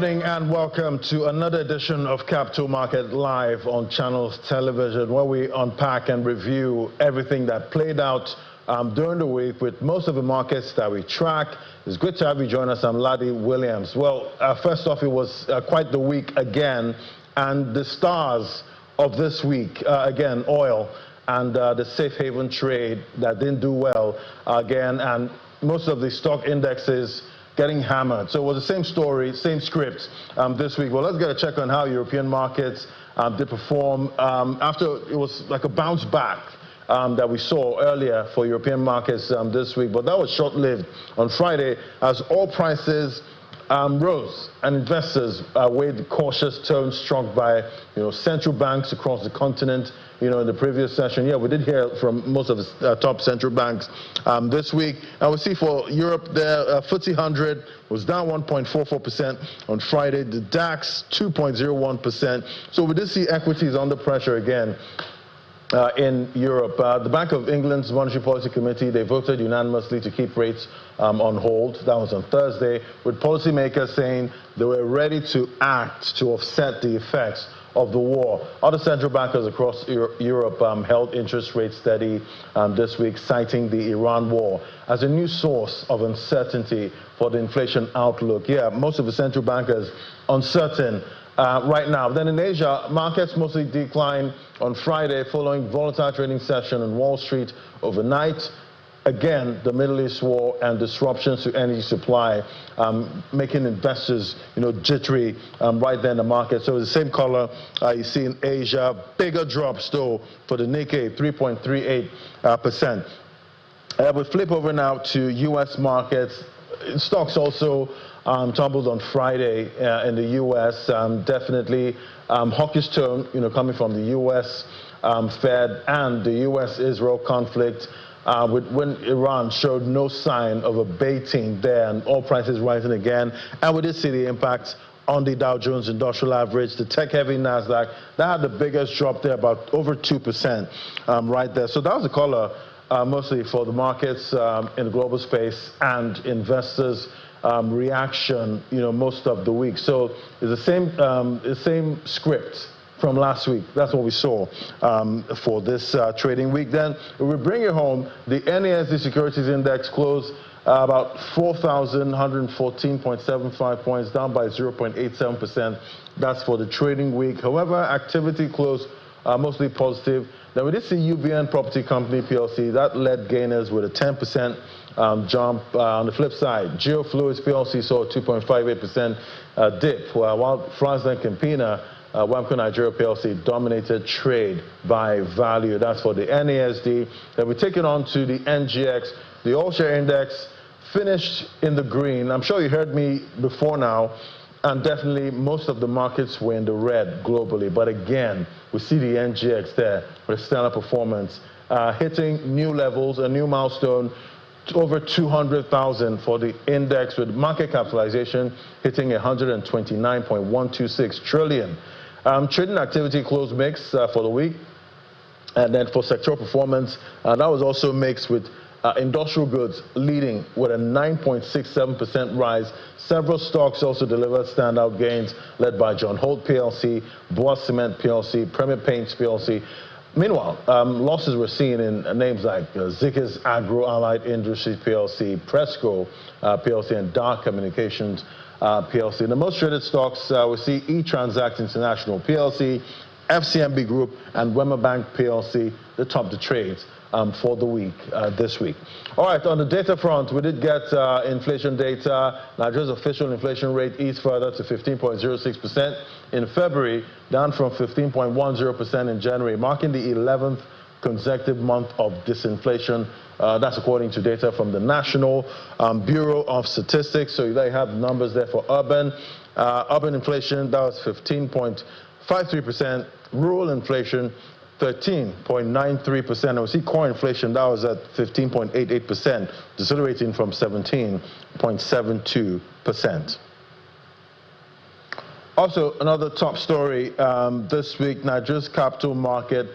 morning and welcome to another edition of Capital Market Live on Channels Television, where we unpack and review everything that played out during the week with most of the markets that we track. It's good to have you join us. I'm Ladi Williams. Well, first off, it was quite the week again, and the stars of this week, again, oil and the safe haven trade that didn't do well again, and most of the stock indexes getting hammered. So it was the same story, same script this week. Well, let's get a check on how European markets did perform after it was like a bounce back that we saw earlier for European markets this week. But that was short-lived on Friday as oil prices rose and investors weighed the cautious tone struck by central banks across the continent. In the previous session, we did hear from most of the top central banks this week. And we see for Europe, the FTSE 100 was down 1.44% on Friday. The DAX 2.01%. So we did see equities under pressure again in Europe. The Bank of England's Monetary Policy Committee, they voted unanimously to keep rates on hold. That was on Thursday, with policymakers saying they were ready to act to offset the effects of the war. Other central bankers across Europe held interest rates steady this week, citing the Iran war as a new source of uncertainty for the inflation outlook. Most of the central bankers uncertain right now. Then in Asia, markets mostly declined on Friday following volatile trading session on Wall Street overnight. Again, the Middle East war and disruptions to energy supply making investors, jittery right there in the market. So it's the same color you see in Asia. Bigger drops, though, for the Nikkei, 3.38%. We flip over now to U.S. markets. Stocks also tumbled on Friday in the U.S. Definitely hawkish tone, coming from the U.S. Fed and the U.S.-Israel conflict. When Iran showed no sign of abating there and oil prices rising again. And we did see the impact on the Dow Jones Industrial Average, the tech-heavy NASDAQ. That had the biggest drop there, about over 2% right there. So that was the color mostly for the markets in the global space and investors' reaction, most of the week. So it's the same script from last week. That's what we saw for this trading week. Then if we bring it home, the NASD Securities Index closed about 4,114.75 points, down by 0.87%. That's for the trading week. However, activity closed mostly positive. Then we did see UBN Property Company PLC. That led gainers with a 10% jump. On the flip side, Geofluids PLC saw a 2.58% dip, while Franklin Campina Wamco Nigeria PLC dominated trade by value. That's for the NASD. Then we take it on to the NGX. The All Share Index finished in the green. I'm sure you heard me before now, and definitely most of the markets were in the red globally. But again, we see the NGX there with a stellar performance, hitting new levels, a new milestone, over 200,000 for the index, with market capitalization hitting 129.126 trillion. Trading activity closed mixed for the week. And then for sectoral performance, that was also mixed with industrial goods leading with a 9.67% rise. Several stocks also delivered standout gains, led by John Holt PLC, Bois Cement PLC, Premier Paints PLC. Meanwhile, losses were seen in names like Zicker's Agro Allied Industries PLC, Presco PLC, and Dark Communications PLC. The most traded stocks we see eTransact International PLC, FCMB Group, and Wema Bank PLC, the top the trades for the week, this week. All right, on the data front, we did get inflation data. Nigeria's official inflation rate eased further to 15.06% in February, down from 15.10% in January, marking the 11th consecutive month of disinflation. That's according to data from the National Bureau of Statistics. So they have numbers there for urban inflation. That was 15.53%. Rural inflation, 13.93%. And we see core inflation, that was at 15.88%, decelerating from 17.72%. Also, another top story this week, Nigeria's capital market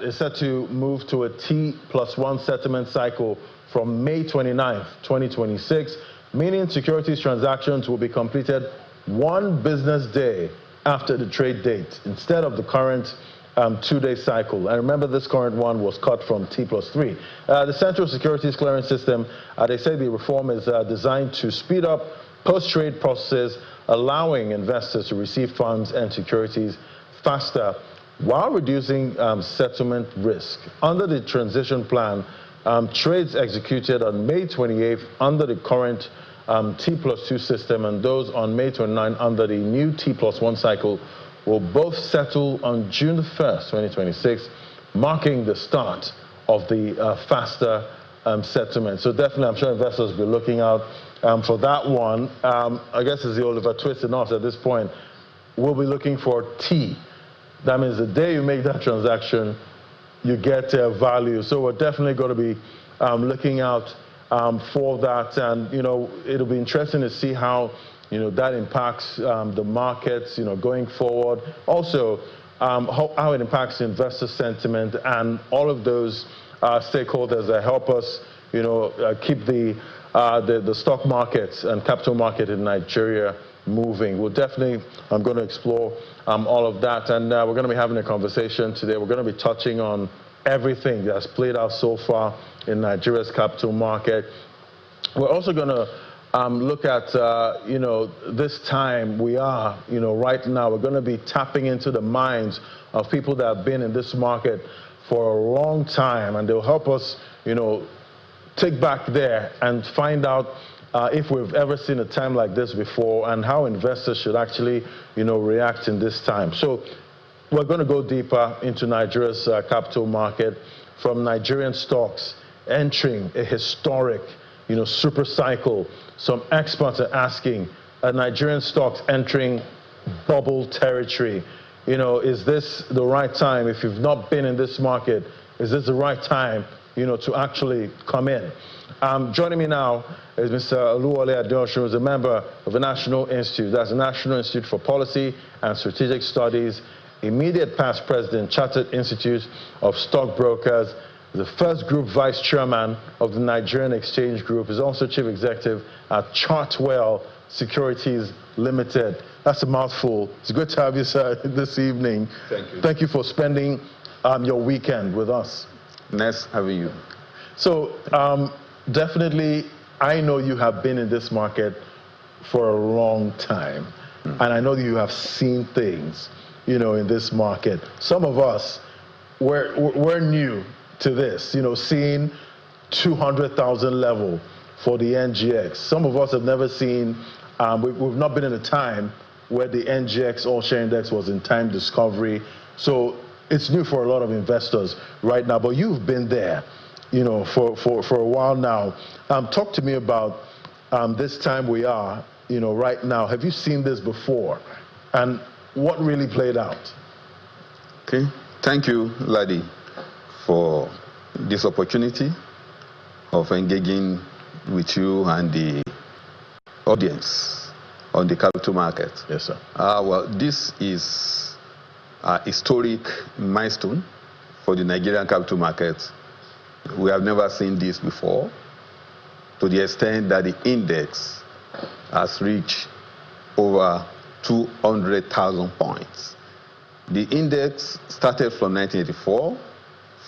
is set to move to a T+1 settlement cycle from May 29th, 2026, meaning securities transactions will be completed one business day after the trade date instead of the current 2-day cycle. And remember, this current one was cut from T+3. The Central Securities Clearance System, they say the reform is designed to speed up post-trade processes, allowing investors to receive funds and securities faster while reducing settlement risk. Under the transition plan, trades executed on May 28th under the current T+2 system and those on May 29 under the new T+1 cycle will both settle on June 1st, 2026, marking the start of the faster settlement. So definitely, I'm sure investors will be looking out for that one. I guess it's the Oliver Twist in us at this point. We'll be looking for T. That means the day you make that transaction, you get value. So we're definitely going to be looking out for that. And, you know, it'll be interesting to see how, you know, that impacts the markets, you know, going forward. Also, how it impacts investor sentiment and all of those stakeholders that help us, you know, keep the stock markets and capital market in Nigeria moving. We'll definitely, I'm going to explore all of that. And we're going to be having a conversation today. We're going to be touching on everything that's played out so far in Nigeria's capital market. We're also going to look at, you know, this time we are, you know, right now, we're going to be tapping into the minds of people that have been in this market for a long time, and they'll help us, you know, take back there and find out if we've ever seen a time like this before and how investors should actually, you know, react in this time. So we're going to go deeper into Nigeria's capital market, from Nigerian stocks entering a historic, you know, super cycle. Some experts are asking, are Nigerian stocks entering bubble territory? You know, is this the right time? If you've not been in this market, is this the right time, you know, to actually come in? Joining me now is Mr. Oluwole Adeosun, who is a member of the National Institute. That's the National Institute for Policy and Strategic Studies, immediate past president, Chartered Institute of Stockbrokers, the first group vice chairman of the Nigerian Exchange Group, is also chief executive at Chartwell Securities Limited. That's a mouthful. It's good to have you, sir, this evening. Thank you. Thank you for spending your weekend with us. Nice having you. So definitely, I know you have been in this market for a long time, and I know that you have seen things, you know, in this market. Some of us, we're new to this, you know, seeing 200,000 level for the NGX. Some of us have never seen, we've not been in a time where the NGX All-Share Index was in time discovery. So it's new for a lot of investors right now, but you've been there, you know, for a while now. Talk to me about this time we are, you know, right now. Have you seen this before? And what really played out? Okay. Thank you, Ladi, for this opportunity of engaging with you and the audience on the capital market. Yes, sir. Well, this is a historic milestone for the Nigerian capital market. We have never seen this before, to the extent that the index has reached over 200,000 points. The index started from 1984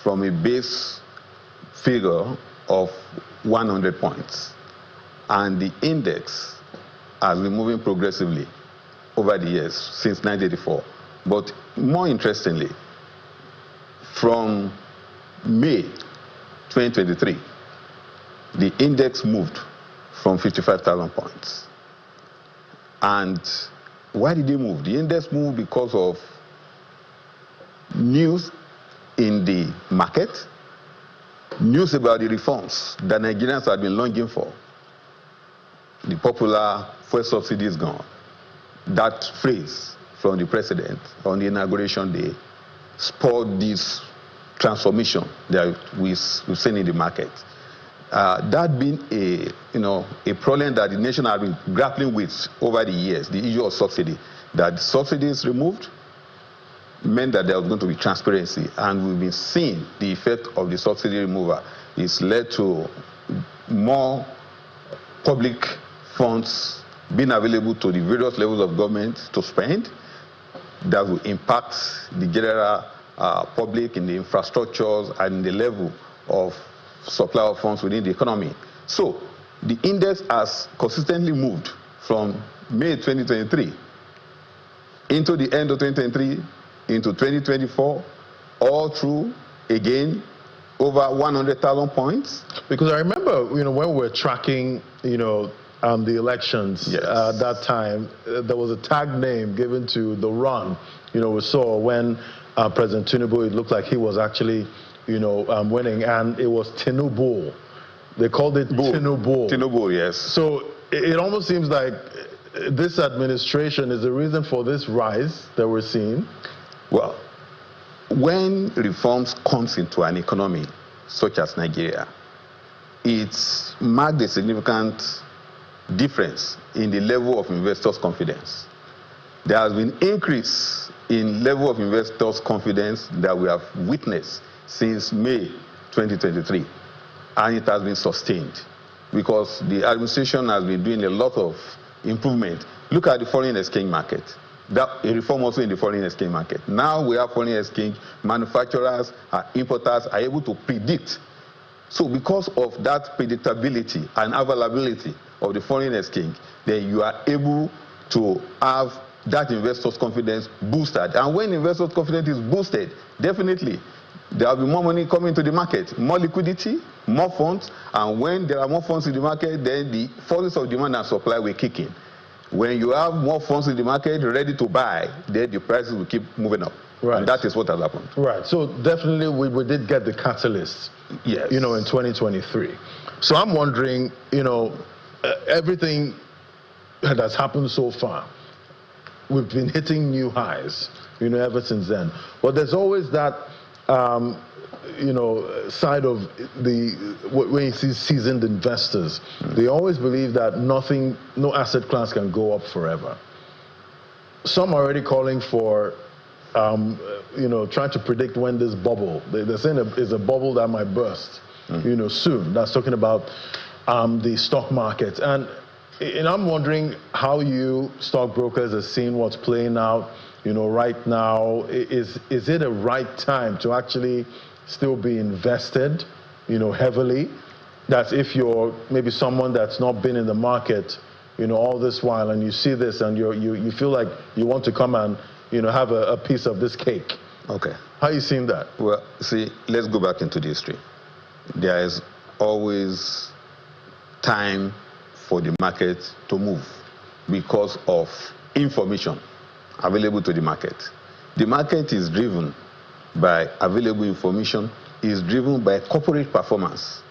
from a base figure of 100 points. And the index has been moving progressively over the years since 1984. But more interestingly, from May 2023, the index moved from 55,000 points. And why did it move? The index moved because of news in the market, news about the reforms that Nigerians have been longing for. The popular fuel subsidy is gone. That phrase from the president on the inauguration day spurred this transformation that we've seen in the market. That being a problem that the nation has been grappling with over the years, the issue of subsidy. That the subsidy is removed meant that there was going to be transparency, and we've been seeing the effect of the subsidy removal. It's led to more public funds being available to the various levels of government to spend that will impact the general public in the infrastructures and the level of supply of funds within the economy. So the index has consistently moved from May 2023 into the end of 2023 into 2024, all through again over 100,000 points. Because I remember, when we were tracking, the elections at that time, there was a tag name given to the run. We saw when President Tinubu, it looked like he was actually, winning, and it was Tinubu. They called it Tinubu. Tinubu, yes. So it almost seems like this administration is the reason for this rise that we're seeing. Well, when reforms comes into an economy such as Nigeria, it's marked a significant difference in the level of investors' confidence. There has been increase in level of investors' confidence that we have witnessed since May 2023, and it has been sustained because the administration has been doing a lot of improvement. Look at the foreign exchange market. That a reform also in the foreign exchange market. Now we have foreign exchange manufacturers, importers are able to predict. So because of that predictability and availability of the foreign exchange, then you are able to have that investors' confidence boosted. And when investors' confidence is boosted, definitely there will be more money coming to the market, more liquidity, more funds, and when there are more funds in the market, then the forces of demand and supply will kick in. When you have more funds in the market ready to buy, then the prices will keep moving up. Right. And that is what has happened. Right. So definitely we did get the catalyst, yes, in 2023. So I'm wondering, everything that has happened so far, we've been hitting new highs, ever since then. But there's always that, side of when you see seasoned investors, they always believe that no asset class can go up forever. Some are already calling for, trying to predict when this bubble, they're saying it's a bubble that might burst, soon. That's talking about the stock market. And I'm wondering how you stockbrokers are seeing what's playing out, right now. Is it a right time to actually still be invested, heavily? That's if you're maybe someone that's not been in the market, all this while, and you see this and you feel like you want to come and, have a piece of this cake. Okay. How are you seeing that? Well, see, let's go back into the history. There is always time for the market to move because of information available to the market. The market is driven by available information, is driven by corporate performance,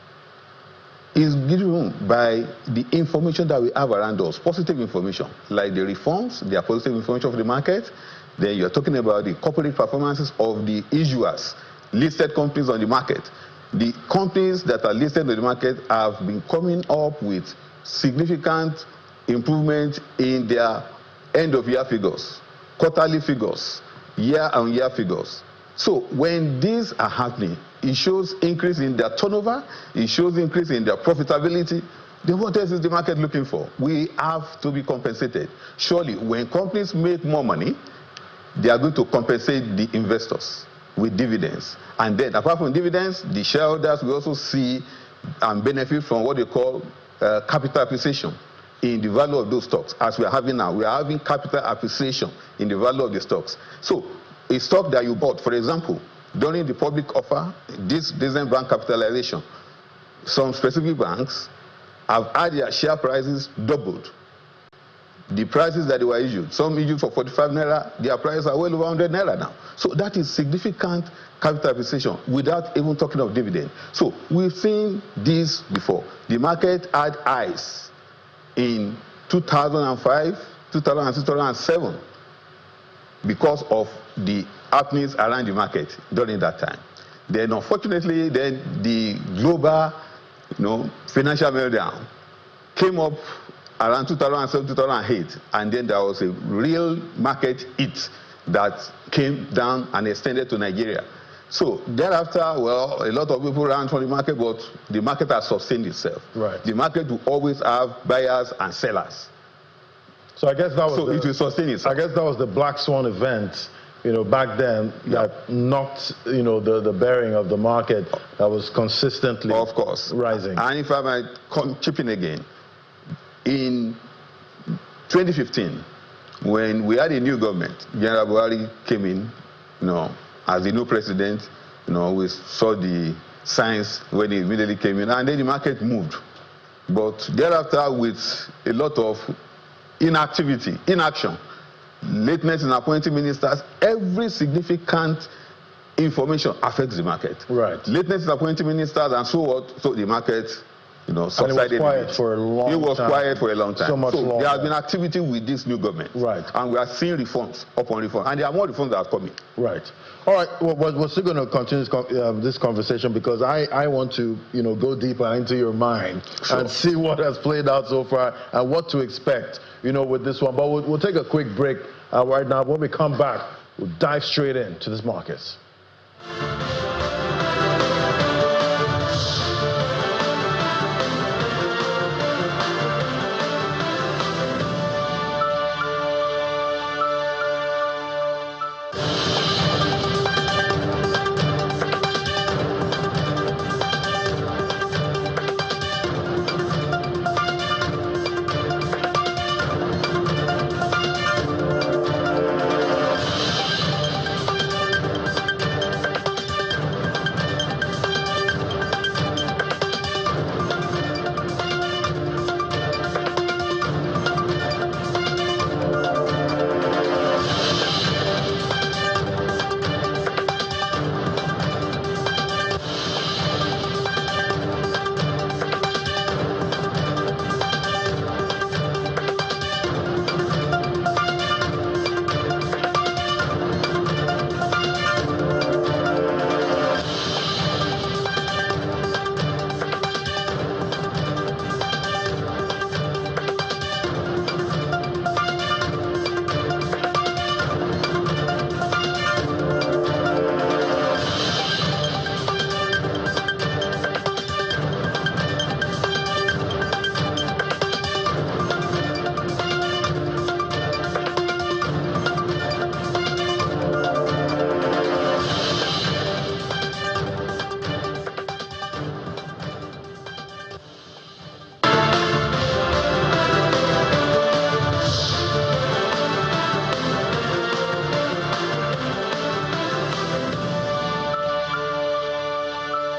is driven by the information that we have around us, positive information, like the reforms, they are positive information for the market. Then you're talking about the corporate performances of the issuers, listed companies on the market. The companies that are listed on the market have been coming up with significant improvement in their end-of-year figures, quarterly figures, year-on-year figures. So when these are happening, it shows increase in their turnover, it shows increase in their profitability. Then what else is the market looking for? We have to be compensated. Surely, when companies make more money, they are going to compensate the investors with dividends. And then, apart from dividends, the shareholders will also see and benefit from what they call capital appreciation in the value of those stocks. As we are having now, we are having capital appreciation in the value of the stocks. So, a stock that you bought, for example, during the public offer, this decent bank capitalization, some specific banks have had their share prices doubled. The prices that they were issued, some issued for 45 naira, their prices are well over 100 naira now. So that is significant capital appreciation without even talking of dividend. So we've seen this before. The market had highs in 2005, 2006, 2007 because of the happenings around the market during that time. Then unfortunately, then the global financial meltdown came up around 2007, 2008, and then there was a real market hit that came down and extended to Nigeria. So thereafter, well, a lot of people ran from the market, but the market has sustained itself. Right. The market will always have buyers and sellers. So I guess that was it will sustain itself. I guess that was the black swan event, back then that knocked, the bearing of the market that was consistently of course rising. And if I might chip in again, in 2015, when we had a new government, General Buhari came in, as the new president, we saw the signs when he immediately came in, and then the market moved. But thereafter, with a lot of inaction, lateness in appointing ministers, every significant information affects the market. Right. Lateness in appointing ministers and so on, so the market, subsided. And it was quiet for a long time. It was quiet for a long time. So much longer. There has been activity with this new government. Right. And we are seeing reforms upon reforms. And there are more reforms that are coming. Right. All right. Well, we're still going to continue this conversation because I want to, go deeper into your mind and see what has played out so far and what to expect, with this one. But we'll take a quick break right now. When we come back, we'll dive straight into this markets.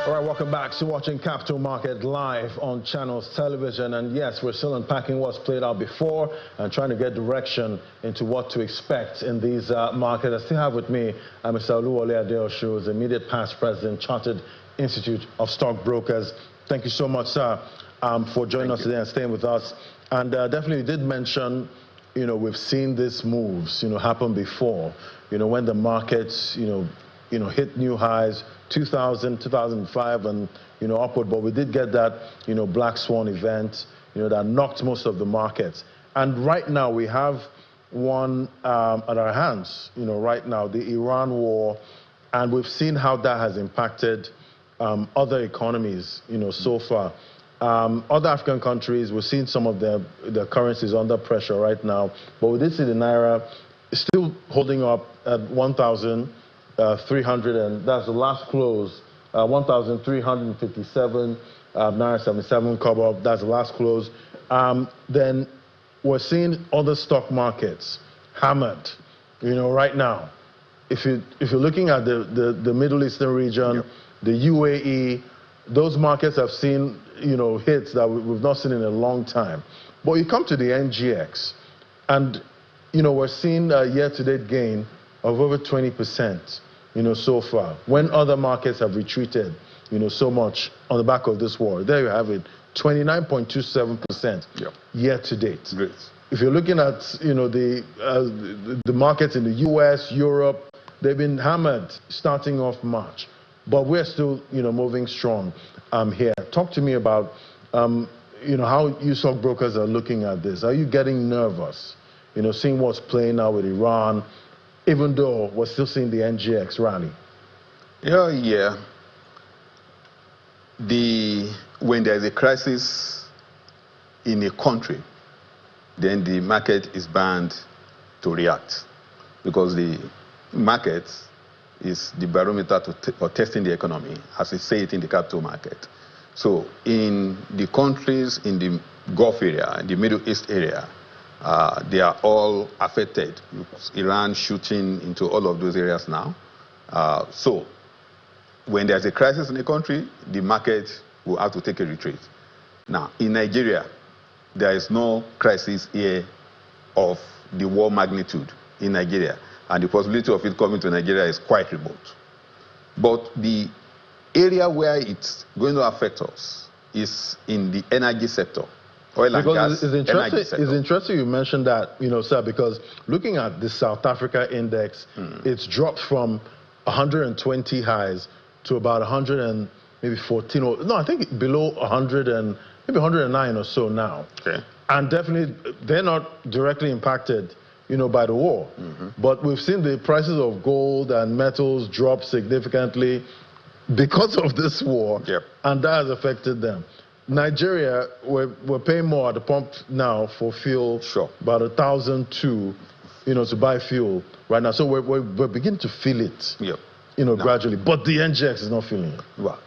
Welcome back to watching Capital Market live on Channels Television. And yes, we're still unpacking what's played out before and trying to get direction into what to expect in these markets. I still have with me Mr. Oluwole Adeosun, the immediate past president, Chartered Institute of Stockbrokers. Thank you so much, sir, for joining us today and staying with us. And definitely you did mention, we've seen these moves, happen before, when the markets, hit new highs, 2000, 2005, and upward. But we did get that black swan event, that knocked most of the markets. And right now we have one at our hands, right now, the Iran war, and we've seen how that has impacted other economies, so far. Other African countries, we've seen some of their currencies under pressure right now, but we did see the Naira still holding up at 1,300, and that's the last close, 1,357, Naira 77 kobo, that's the last close. Then we're seeing other stock markets hammered, right now. If you're looking at the Middle Eastern region, the UAE, those markets have seen, hits that we've not seen in a long time. But you come to the NGX, and, we're seeing a year-to-date gain of over 20%, so far, when other markets have retreated, so much on the back of this war. There you have it, 29.27% year-to-date. Great. If you're looking at, the markets in the US, Europe, they've been hammered starting off March. But we're still, moving strong here. Talk to me about, how you stockbrokers are looking at this. Are you getting nervous, seeing what's playing out with Iran, even though we're still seeing the NGX rally? Yeah. When there's a crisis in a country, then the market is bound to react, because the market is the barometer for testing the economy, as we say it in the capital market. So in the countries in the Gulf area, the Middle East area, they are all affected. Iran shooting into all of those areas now. So when there's a crisis in a country, the market will have to take a retreat. Now, in Nigeria, there is no crisis here of the war magnitude in Nigeria, and the possibility of it coming to Nigeria is quite remote. But the area where it's going to affect us is in the energy sector. Oil and gas, energy sector. It's interesting you mentioned that, sir, because looking at the South Africa index, it's dropped from 120 highs to about 100 and maybe 14, or no, I think below 100 and maybe 109 or so now. Okay. And definitely, they're not directly impacted, by the war. But we've seen the prices of gold and metals drop significantly because of this war, and that has affected them. Nigeria, we're paying more at the pump now for fuel, about 1,002, to buy fuel right now. So we're beginning to feel it, gradually. But the NGX is not feeling it. Well,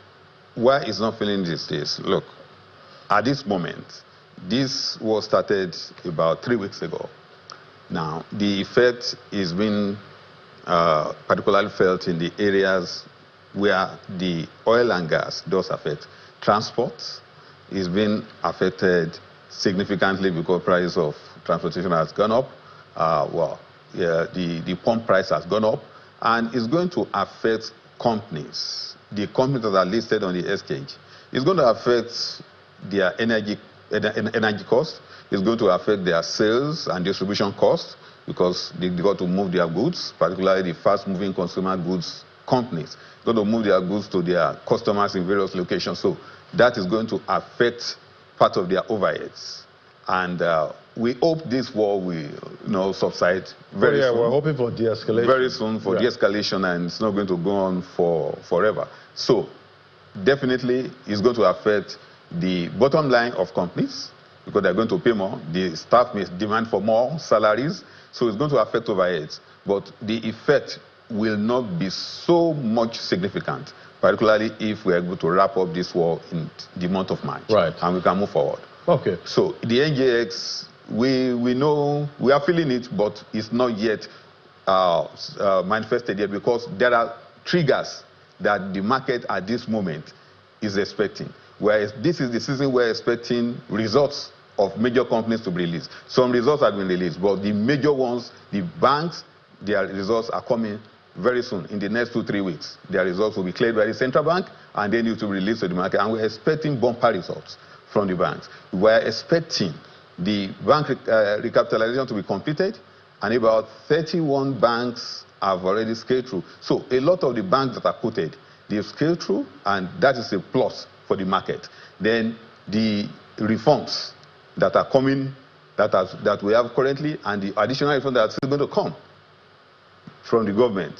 why it's not feeling this is, look, at this moment, this war started about 3 weeks ago. Now, the effect is being particularly felt in the areas where the oil and gas does affect. Transport is being affected significantly because price of transportation has gone up. The pump price has gone up, and it's going to affect companies. The companies that are listed on the exchange. It's going to affect their energy costs. It's going to affect their sales and distribution costs, because they got to move their goods, particularly the fast-moving consumer goods companies. They're going to move their goods to their customers in various locations. So that is going to affect part of their overheads. And we hope this war will subside very soon. We're hoping for de-escalation. Very soon for de-escalation, and it's not going to go on forever. So definitely it's going to affect the bottom line of companies, because they're going to pay more. The staff may demand for more salaries, so it's going to affect overheads. But the effect will not be so much significant, particularly if we are able to wrap up this war in the month of March. Right. And we can move forward. Okay. So the NGX, we know, we are feeling it, but it's not yet manifested yet, because there are triggers that the market at this moment is expecting. Whereas this is the season we're expecting results of major companies to be released. Some results have been released, but the major ones, the banks, their results are coming very soon. In the next 2-3 weeks, their results will be cleared by the central bank, and then it will be released to the market. And we're expecting bumper results from the banks. We're expecting the bank recapitalization to be completed, and about 31 banks have already scaled through. So a lot of the banks that are quoted, they've scaled through, and that is a plus for the market. Then the reforms that are coming, that we have currently, and the additional reforms that are still going to come from the government,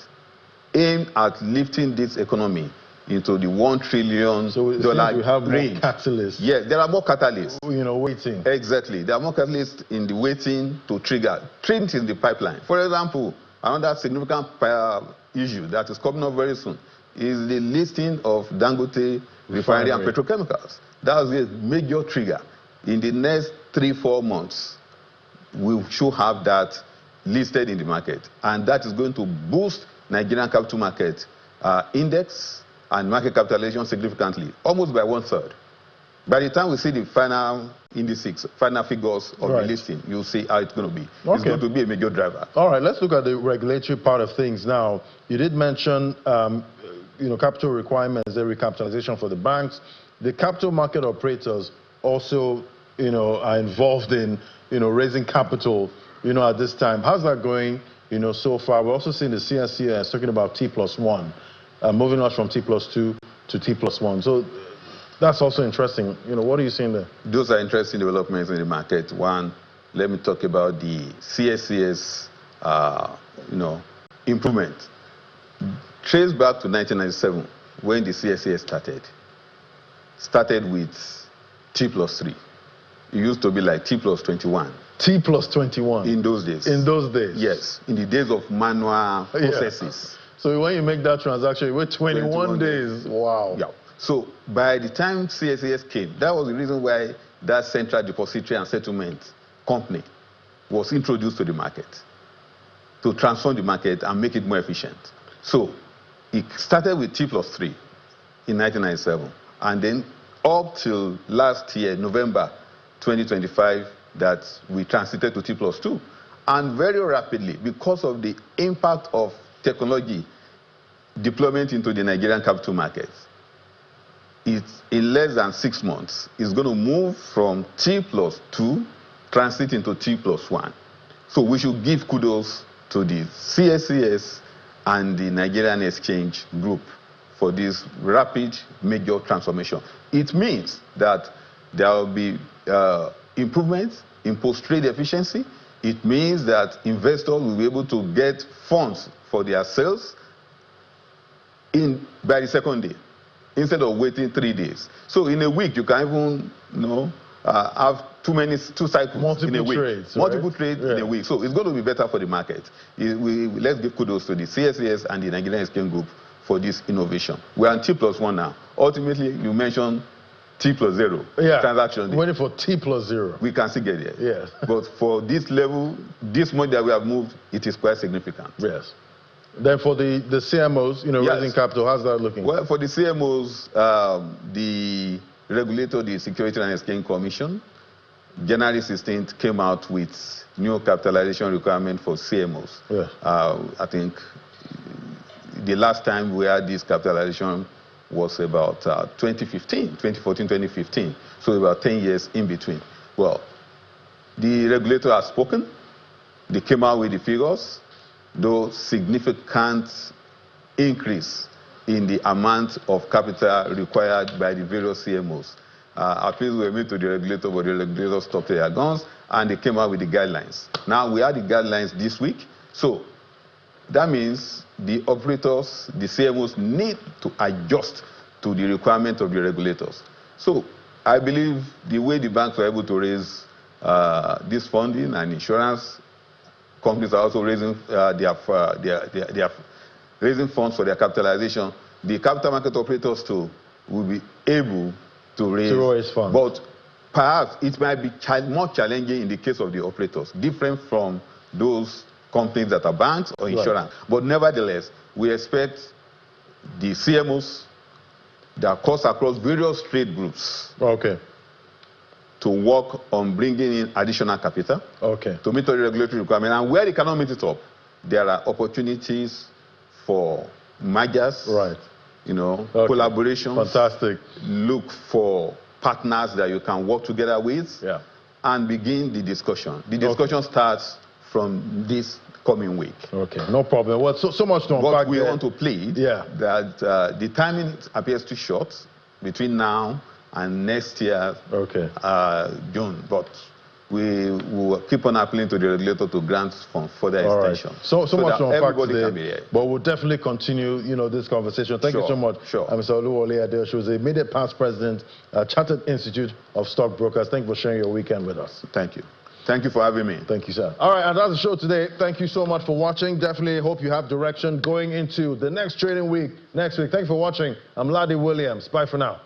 aim at lifting this economy into the $1 trillion we have range. More catalysts. Yes, there are more catalysts. Waiting. Exactly. There are more catalysts in the waiting to trigger. Things in the pipeline. For example, another significant issue that is coming up very soon is the listing of Dangote Refinery and Petrochemicals. That is a major trigger. In the next 3-4 months, we should have that listed in the market. And that is going to boost Nigerian capital market index and market capitalization significantly, almost by 1/3. By the time we see the final indices, final figures of the listing, you'll see how it's going to be. Okay. It's going to be a major driver. All right, let's look at the regulatory part of things now. You did mention, capital requirements, the recapitalization for the banks. The capital market operators also, are involved in, raising capital, at this time. How's that going, so far? We're also seeing the CNCS talking about T+1, moving us from T+2 to T+1. So that's also interesting. What are you seeing there? Those are interesting developments in the market. One, let me talk about the CSCS, improvement. Trace back to 1997, when the CSCS started with T+3. It used to be like T+21. T plus 21. In those days. In those days. Yes, in the days of manual processes. So when you make that transaction, you wait 21 days. Wow. Yeah. So by the time CSES came, that was the reason why that Central Depository and Settlement Company was introduced to the market, to transform the market and make it more efficient. So it started with T plus 3 in 1997, and then up till last year, November 2025, that we transited to T plus 2. And very rapidly, because of the impact of technology deployment into the Nigerian capital markets, it's in less than 6 months, it's going to move from T plus 2, transit into T plus 1. So we should give kudos to the CSES and the Nigerian Exchange Group for this rapid major transformation. It means that there will be improvements in post-trade efficiency. It means that investors will be able to get funds for their sales by the second day, instead of waiting 3 days. So in a week, you can even have two cycles in a week. Multiple trades in a week. So it's going to be better for the market. Let's give kudos to the CSES and the Nigerian Exchange Group for this innovation. We are on T plus 1 now. Ultimately, you mentioned T plus 0 transaction. Waiting for T plus 0. We can still get there. Yes. But for this level, this much that we have moved, it is quite significant. Yes. Then for the CMOs, raising capital, how's that looking? Well, for the CMOs, the regulator, the Security and Exchange Commission, January 16th came out with new capitalization requirement for CMOs. Yes. I think the last time we had this capitalization was about 2014, 2015. So about 10 years in between. Well, the regulator has spoken. They came out with the figures, though significant increase in the amount of capital required by the various CMOs. Appeals were made to the regulator, but the regulator stopped their guns, and they came out with the guidelines. Now, we have the guidelines this week, so that means the operators, the CMOs, need to adjust to the requirement of the regulators. So I believe the way the banks were able to raise this funding, and insurance companies are also raising raising funds for their capitalization, the capital market operators too will be able to raise funds. But perhaps it might be more challenging in the case of the operators, different from those companies that are banks or insurance. Right. But nevertheless, we expect the CMOs that course across various trade groups to work on bringing in additional capital to meet all the regulatory requirements. And where they cannot meet it up, there are opportunities for mergers, collaborations. Fantastic. Look for partners that you can work together with and begin the discussion. The discussion starts from this coming week. No problem. Well, so much to unpack. But we want to plead that the timing appears too short between now and next year, June. But we will keep on appealing to the regulator to grant further extension. So much to unpack today, but we'll definitely continue, this conversation. Thank you so much, Mr. Oluwole Adeosun, who's the immediate past president, Chartered Institute of Stockbrokers. Thank you for sharing your weekend with us. Thank you. Thank you for having me. Thank you, sir. All right, and that's the show today. Thank you so much for watching. Definitely hope you have direction going into the next trading week next week. Thank you for watching. I'm Ladi Williams. Bye for now.